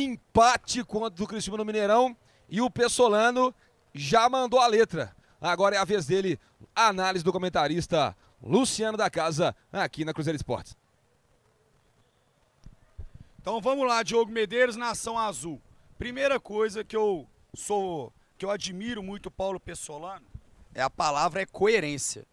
empate contra o Criciúma no Mineirão e o Pessolano já mandou a letra. Agora é a vez dele, a análise do comentarista Luciano da Casa, aqui na Cruzeiro Esportes. Então vamos lá, Diogo Medeiros, Nação Azul. Primeira coisa que eu admiro muito o Paulo Pessolano, a palavra é coerência.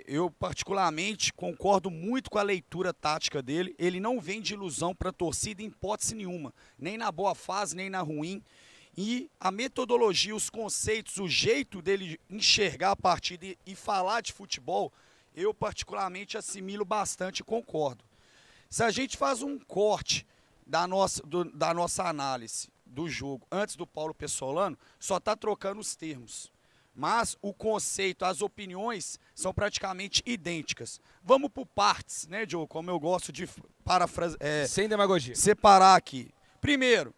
Eu particularmente concordo muito com a leitura tática dele. Ele não vem de ilusão para a torcida em hipótese nenhuma, nem na boa fase, nem na ruim. E a metodologia, os conceitos, o jeito dele enxergar a partida e falar de futebol, eu particularmente assimilo bastante e concordo. Se a gente faz um corte da nossa análise do jogo antes do Paulo Pessolano, só está trocando os termos. Mas o conceito, as opiniões são praticamente idênticas. Vamos por partes, né, Diogo? Como eu gosto de sem demagogia. Separar aqui. Primeiro,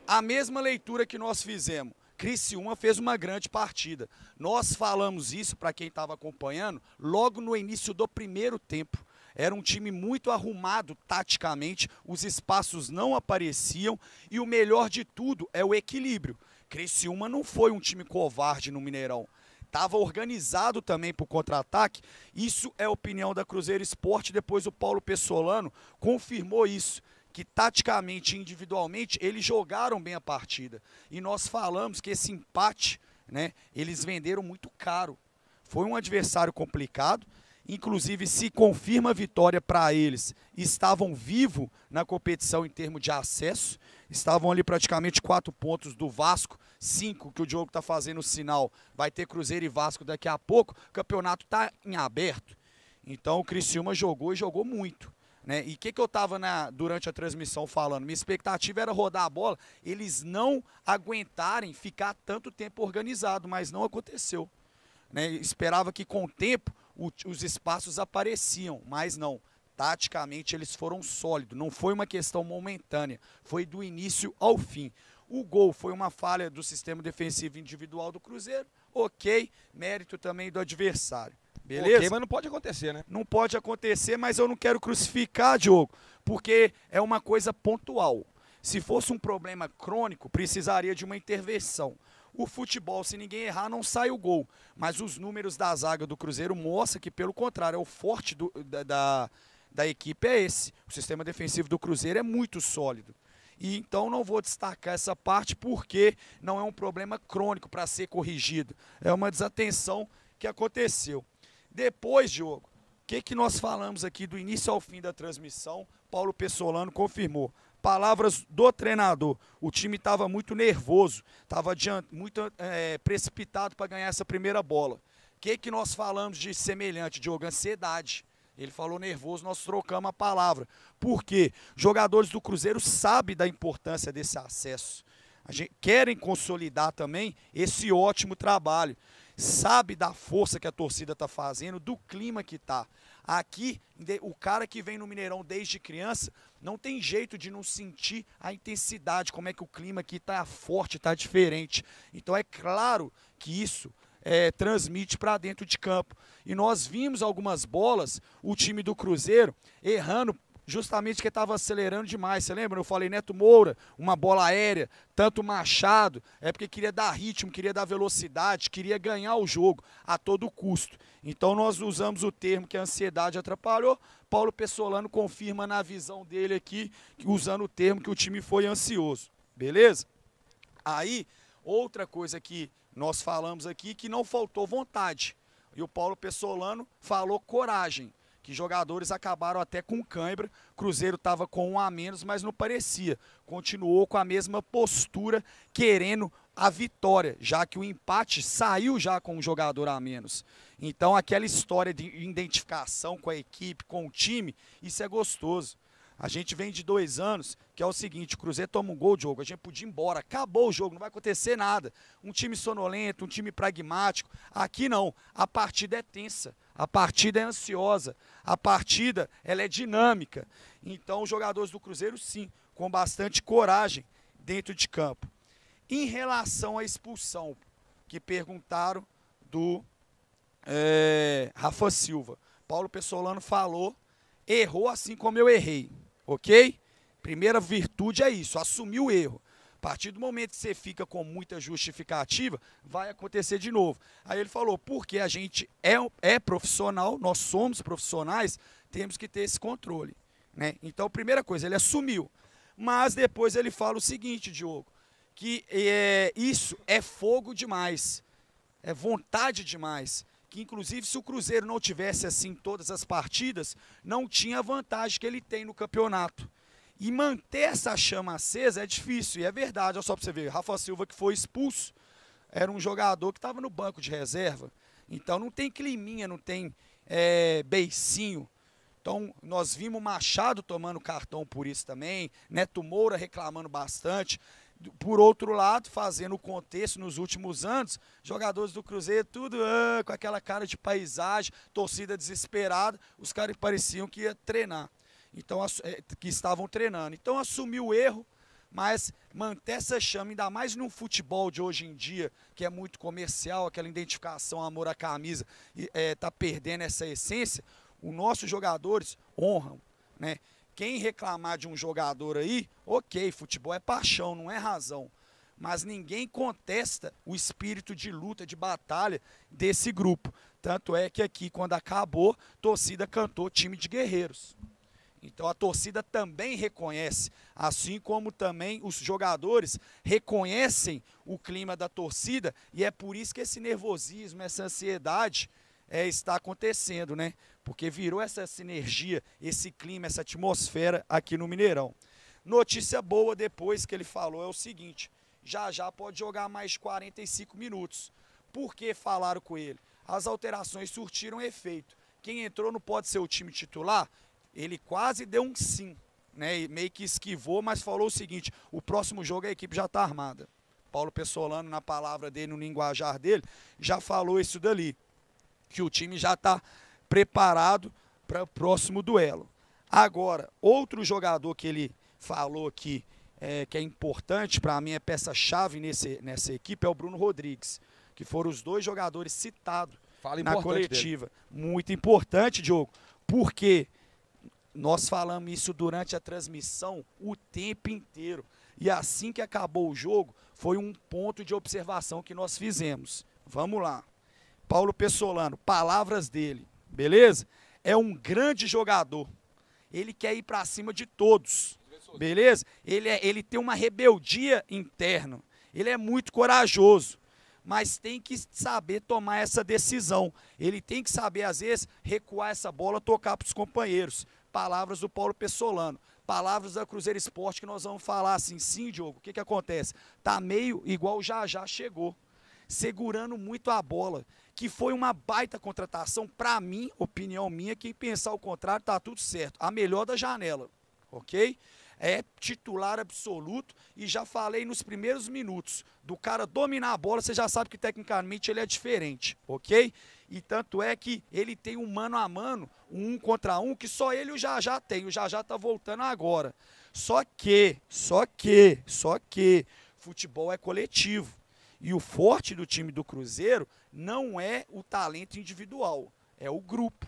a mesma leitura que nós fizemos. Criciúma fez uma grande partida. Nós falamos isso, para quem estava acompanhando, logo no início do primeiro tempo. Era um time muito arrumado taticamente, os espaços não apareciam e o melhor de tudo é o equilíbrio. Criciúma não foi um time covarde no Mineirão. Estava organizado também para o contra-ataque. Isso é a opinião da Cruzeiro Esporte. Depois o Paulo Pessolano confirmou isso, que taticamente e individualmente eles jogaram bem a partida. E nós falamos que esse empate, né, eles venderam muito caro. Foi um adversário complicado. Inclusive, se confirma a vitória para eles, estavam vivos na competição em termos de acesso, estavam ali praticamente 4 pontos do Vasco, 5 que o Diogo está fazendo o sinal, vai ter Cruzeiro e Vasco daqui a pouco, o campeonato está em aberto. Então o Criciúma jogou e jogou muito. Né? E o que eu estava durante a transmissão falando? Minha expectativa era rodar a bola, eles não aguentarem ficar tanto tempo organizado, mas não aconteceu. Né? Esperava que com o tempo os espaços apareciam, mas não. Taticamente eles foram sólidos, não foi uma questão momentânea, foi do início ao fim. O gol foi uma falha do sistema defensivo individual do Cruzeiro, ok, mérito também do adversário. Beleza? Ok, mas não pode acontecer, né? Não pode acontecer, mas eu não quero crucificar, Diogo, porque é uma coisa pontual. Se fosse um problema crônico, precisaria de uma intervenção. O futebol, se ninguém errar, não sai o gol. Mas os números da zaga do Cruzeiro mostram que, pelo contrário, é o forte da equipe é esse. O sistema defensivo do Cruzeiro é muito sólido. E então não vou destacar essa parte porque não é um problema crônico para ser corrigido. É uma desatenção que aconteceu. Depois, Diogo, o que nós falamos aqui do início ao fim da transmissão? Paulo Pessolano confirmou. Palavras do treinador, o time estava muito nervoso, estava muito precipitado para ganhar essa primeira bola. O que nós falamos de semelhante, Diogo? Ansiedade. Ele falou nervoso, nós trocamos a palavra. Por quê? Jogadores do Cruzeiro sabem da importância desse acesso. Querem consolidar também esse ótimo trabalho. Sabe da força que a torcida está fazendo, do clima que está. Aqui, o cara que vem no Mineirão desde criança, não tem jeito de não sentir a intensidade, como é que o clima aqui está forte, está diferente. Então é claro que isso transmite para dentro de campo. E nós vimos algumas bolas, o time do Cruzeiro errando, justamente porque estava acelerando demais. Você lembra? Eu falei Neto Moura, uma bola aérea, tanto Machado, porque queria dar ritmo, queria dar velocidade, queria ganhar o jogo a todo custo. Então nós usamos o termo que a ansiedade atrapalhou. Paulo Pessolano confirma na visão dele aqui, usando o termo que o time foi ansioso. Beleza? Aí, outra coisa que nós falamos aqui, que não faltou vontade. E o Paulo Pessolano falou coragem. Que jogadores acabaram até com cãibra, Cruzeiro estava com 1 a menos, mas não parecia. Continuou com a mesma postura, querendo a vitória, já que o empate saiu já com um jogador a menos. Então aquela história de identificação com a equipe, com o time, isso é gostoso. A gente vem de 2 anos, que é o seguinte, o Cruzeiro toma um gol, Diogo, a gente podia ir embora, acabou o jogo, não vai acontecer nada. Um time sonolento, um time pragmático. Aqui não, a partida é tensa, a partida é ansiosa, a partida ela é dinâmica. Então os jogadores do Cruzeiro, sim, com bastante coragem dentro de campo. Em relação à expulsão, que perguntaram do Rafa Silva, Paulo Pessolano falou, errou assim como eu errei. Ok? Primeira virtude é isso, assumir o erro. A partir do momento que você fica com muita justificativa, vai acontecer de novo. Aí ele falou, porque a gente é profissional, nós somos profissionais, temos que ter esse controle, né? Então, primeira coisa, ele assumiu. Mas depois ele fala o seguinte, Diogo, que isso é fogo demais, é vontade demais. Que inclusive se o Cruzeiro não tivesse assim todas as partidas, não tinha a vantagem que ele tem no campeonato. E manter essa chama acesa é difícil, e é verdade, olha só para você ver, Rafa Silva que foi expulso, era um jogador que estava no banco de reserva, então não tem climinha, não tem beicinho. Então nós vimos o Machado tomando cartão por isso também, Neto Moura reclamando bastante. Por outro lado, fazendo o contexto nos últimos anos, jogadores do Cruzeiro, tudo com aquela cara de paisagem, torcida desesperada, os caras pareciam que ia treinar. Então, que estavam treinando. Então, assumiu o erro, mas manter essa chama, ainda mais num futebol de hoje em dia, que é muito comercial, aquela identificação, amor à camisa, tá perdendo essa essência, os nossos jogadores honram, né? Quem reclamar de um jogador aí, ok, futebol é paixão, não é razão. Mas ninguém contesta o espírito de luta, de batalha desse grupo. Tanto é que aqui, quando acabou, a torcida cantou time de guerreiros. Então a torcida também reconhece, assim como também os jogadores reconhecem o clima da torcida, e é por isso que esse nervosismo, essa ansiedade está acontecendo, né? Porque virou essa sinergia, esse clima, essa atmosfera aqui no Mineirão. Notícia boa depois que ele falou é o seguinte, já pode jogar mais 45 minutos. Por que falaram com ele? As alterações surtiram efeito. Quem entrou não pode ser o time titular? Ele quase deu um sim, né? E meio que esquivou, mas falou o seguinte, o próximo jogo a equipe já está armada. Paulo Pessolano, na palavra dele, no linguajar dele, já falou isso dali, que o time já está preparado para o próximo duelo. Agora, outro jogador que ele falou aqui, que é importante, para mim é peça-chave nessa equipe, é o Bruno Rodrigues, que foram os dois jogadores citados na coletiva. Dele. Muito importante, Diogo, porque nós falamos isso durante a transmissão o tempo inteiro. E assim que acabou o jogo, foi um ponto de observação que nós fizemos. Vamos lá. Paulo Pessolano, palavras dele, beleza? É um grande jogador. Ele quer ir para cima de todos, beleza? Ele tem uma rebeldia interna. Ele é muito corajoso, mas tem que saber tomar essa decisão. Ele tem que saber, às vezes, recuar essa bola, tocar para os companheiros. Palavras do Paulo Pessolano. Palavras da Cruzeiro Esporte que nós vamos falar assim, sim, Diogo, o que acontece? Tá meio igual já chegou, segurando muito a bola, que foi uma baita contratação, para mim, opinião minha, quem pensar o contrário, tá tudo certo, a melhor da janela, ok? É titular absoluto e já falei nos primeiros minutos, do cara dominar a bola, você já sabe que tecnicamente ele é diferente, ok? E tanto é que ele tem um mano a mano, um contra um, que só ele e o Jajá tem, o Jajá tá voltando agora. Só que, futebol é coletivo. E o forte do time do Cruzeiro não é o talento individual, é o grupo.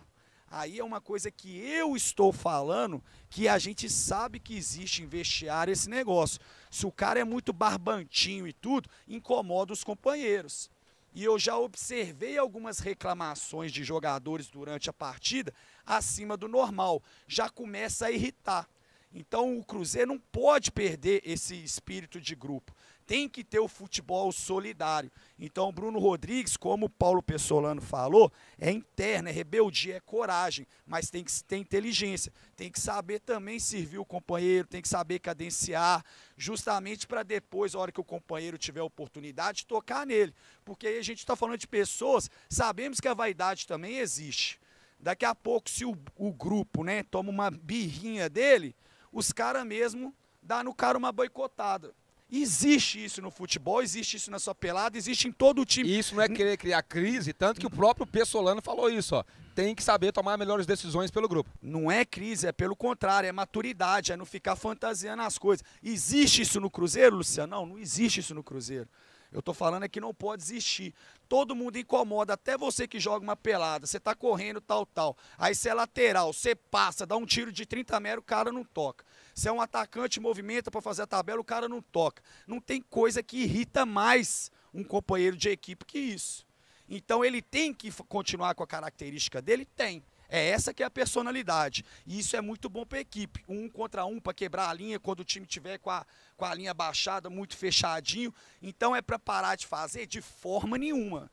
Aí é uma coisa que eu estou falando, que a gente sabe que existe em vestiário esse negócio. Se o cara é muito barbantinho e tudo, incomoda os companheiros. E eu já observei algumas reclamações de jogadores durante a partida acima do normal. Já começa a irritar. Então o Cruzeiro não pode perder esse espírito de grupo. Tem que ter o futebol solidário. Então, Bruno Rodrigues, como o Paulo Pessolano falou, é interna, é rebeldia, é coragem, mas tem que ter inteligência. Tem que saber também servir o companheiro, tem que saber cadenciar, justamente para depois, a hora que o companheiro tiver a oportunidade, tocar nele. Porque aí a gente está falando de pessoas, sabemos que a vaidade também existe. Daqui a pouco, se o grupo, né, toma uma birrinha dele, os caras mesmo dão no cara uma boicotada. Existe isso no futebol, existe isso na sua pelada, existe em todo o time. Isso não é querer criar crise, tanto que o próprio Pessolano falou isso, ó. Tem que saber tomar melhores decisões pelo grupo. Não é crise, é pelo contrário, é maturidade, é não ficar fantasiando as coisas. Existe isso no Cruzeiro, Luciano? Não existe isso no Cruzeiro. Eu tô falando é que não pode existir. Todo mundo incomoda, até você que joga uma pelada, você tá correndo tal. Aí você é lateral, você passa, dá um tiro de 30 metros, o cara não toca. Se é um atacante, movimenta para fazer a tabela, o cara não toca. Não tem coisa que irrita mais um companheiro de equipe que isso. Então ele tem que continuar com a característica dele? Tem. É essa que é a personalidade. E isso é muito bom para a equipe. Um contra um, para quebrar a linha, quando o time tiver com a linha baixada, muito fechadinho. Então é para parar de fazer? De forma nenhuma.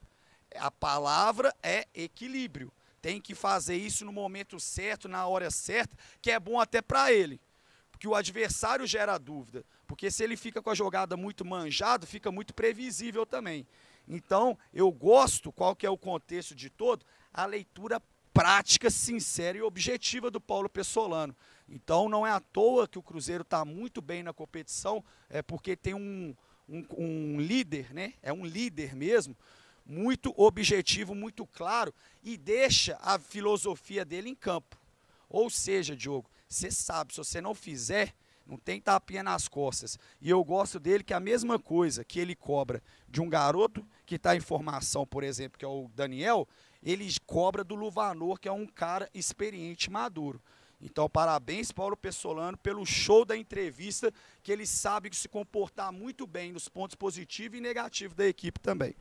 A palavra é equilíbrio. Tem que fazer isso no momento certo, na hora certa, que é bom até para ele. Porque o adversário gera dúvida. Porque se ele fica com a jogada muito manjado, fica muito previsível também. Então, eu gosto, qual que é o contexto de todo? A leitura prática, sincera e objetiva do Paulo Pessolano. Então, não é à toa que o Cruzeiro está muito bem na competição, é porque tem um líder, né? É um líder mesmo, muito objetivo, muito claro, e deixa a filosofia dele em campo. Ou seja, Diogo, você sabe, se você não fizer, não tem tapinha nas costas. E eu gosto dele que é a mesma coisa que ele cobra de um garoto que está em formação, por exemplo, que é o Daniel, ele cobra do Luvanor, que é um cara experiente e maduro. Então, parabéns, Paulo Pessolano, pelo show da entrevista, que ele sabe se comportar muito bem nos pontos positivos e negativos da equipe também.